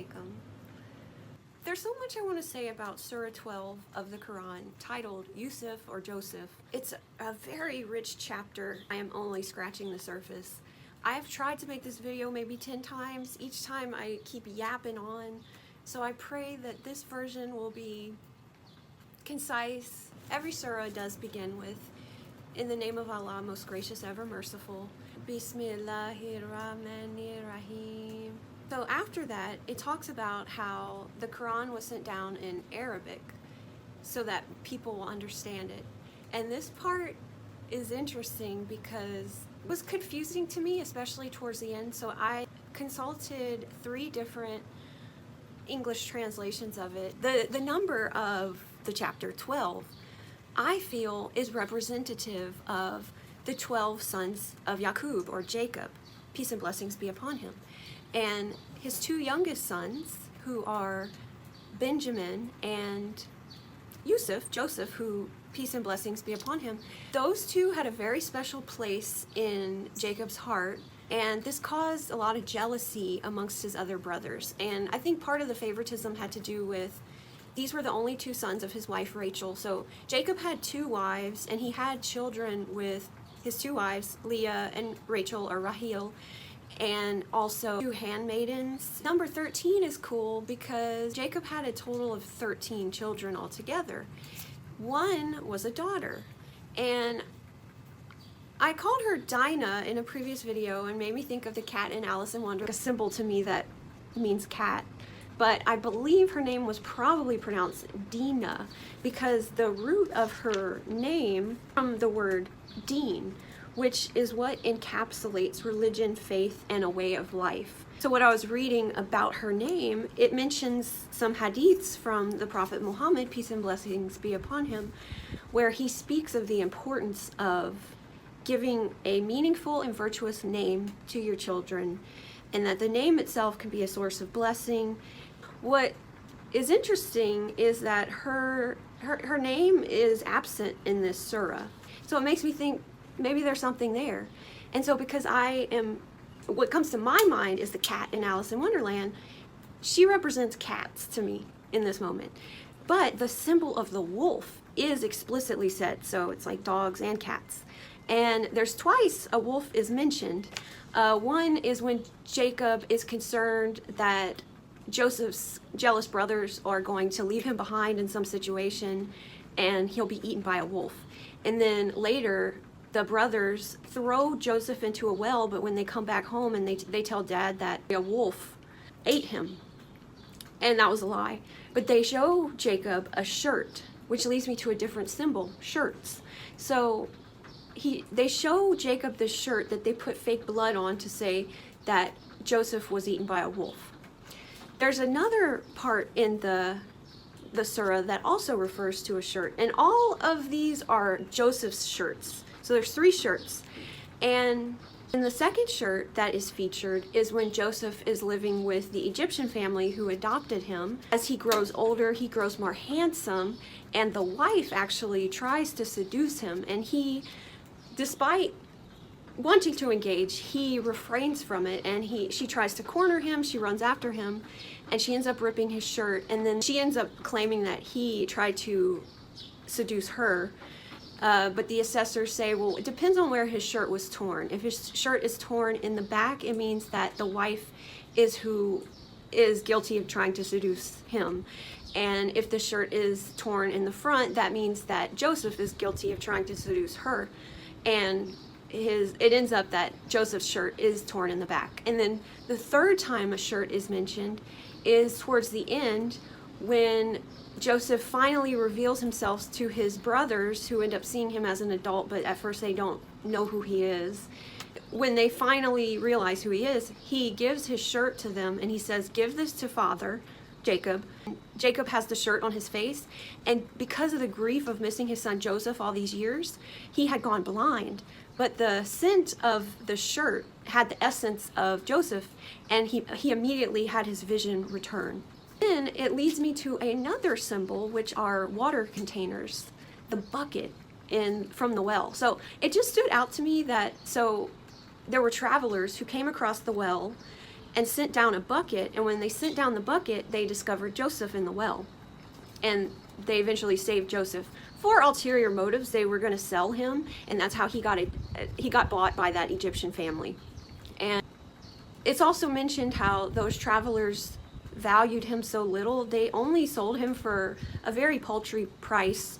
alaikum. There's so much I want to say about Surah 12 of the Quran, titled Yusuf or Joseph. It's a very rich chapter. I am only scratching the surface. I've tried to make this video maybe 10 times. Each time I keep yapping on. So I pray that this version will be concise. Every surah does begin with, in the name of Allah, most gracious, ever merciful. Bismillahirrahmanirrahim. So after that, it talks about how the Quran was sent down in Arabic so that people will understand it. And this part is interesting because it was confusing to me, especially towards the end. So I consulted 3 different English translations of it. The number of the chapter 12, I feel, is representative of the 12 sons of Yaqub, or Jacob, peace and blessings be upon him. And his 2 youngest sons, who are Benjamin and Yusuf, Joseph, who peace and blessings be upon him, those 2 had a very special place in Jacob's heart, and this caused a lot of jealousy amongst his other brothers. And I think part of the favoritism had to do with these were the only 2 sons of his wife Rachel. So Jacob had 2 wives, and he had children with his 2 wives, Leah and Rachel, or Rahel, and also 2 handmaidens. Number 13 is cool because Jacob had a total of 13 children altogether. 1 was a daughter, and I called her Dina in a previous video and made me think of the cat in Alice in Wonderland, a symbol to me that means cat. But I believe her name was probably pronounced Dina because the root of her name from the word Deen, which is what encapsulates religion, faith, and a way of life. So what I was reading about her name, it mentions some hadiths from the Prophet Muhammad, peace and blessings be upon him, where he speaks of the importance of giving a meaningful and virtuous name to your children, and that the name itself can be a source of blessing. What is interesting is that her name is absent in this surah. So it makes me think maybe there's something there. And so because what comes to my mind is the cat in Alice in Wonderland, she represents cats to me in this moment. But the symbol of the wolf is explicitly said, so it's like dogs and cats. And there's twice a wolf is mentioned. One is when Jacob is concerned that Joseph's jealous brothers are going to leave him behind in some situation and he'll be eaten by a wolf. And then later, the brothers throw Joseph into a well, but when they come back home and they tell Dad that a wolf ate him, and that was a lie. But they show Jacob a shirt, which leads me to a different symbol, shirts. So they show Jacob this shirt that they put fake blood on to say that Joseph was eaten by a wolf. There's another part in the surah that also refers to a shirt, and all of these are Joseph's shirts. So there's 3 shirts, and in the second shirt that is featured is when Joseph is living with the Egyptian family who adopted him. As he grows older, he grows more handsome, and the wife actually tries to seduce him, and he, despite wanting to engage, he refrains from it, and she tries to corner him, she runs after him, and she ends up ripping his shirt, and then she ends up claiming that he tried to seduce her. But the assessors say, well, it depends on where his shirt was torn. If his shirt is torn in the back, it means that the wife is who is guilty of trying to seduce him. And if the shirt is torn in the front, that means that Joseph is guilty of trying to seduce her. And it ends up that Joseph's shirt is torn in the back. And then the third time a shirt is mentioned is towards the end, when Joseph finally reveals himself to his brothers, who end up seeing him as an adult, but at first they don't know who he is. When they finally realize who he is, he gives his shirt to them and he says, "Give this to Father, Jacob." Jacob has the shirt on his face, and because of the grief of missing his son Joseph all these years, he had gone blind. But the scent of the shirt had the essence of Joseph, and he immediately had his vision return. Then it leads me to another symbol, which are water containers, the bucket from the well. So it just stood out to me that, so there were travelers who came across the well, and sent down a bucket. And when they sent down the bucket, they discovered Joseph in the well. And they eventually saved Joseph. For ulterior motives, they were going to sell him, and that's how he got bought by that Egyptian family. And it's also mentioned how those travelers valued him so little, they only sold him for a very paltry price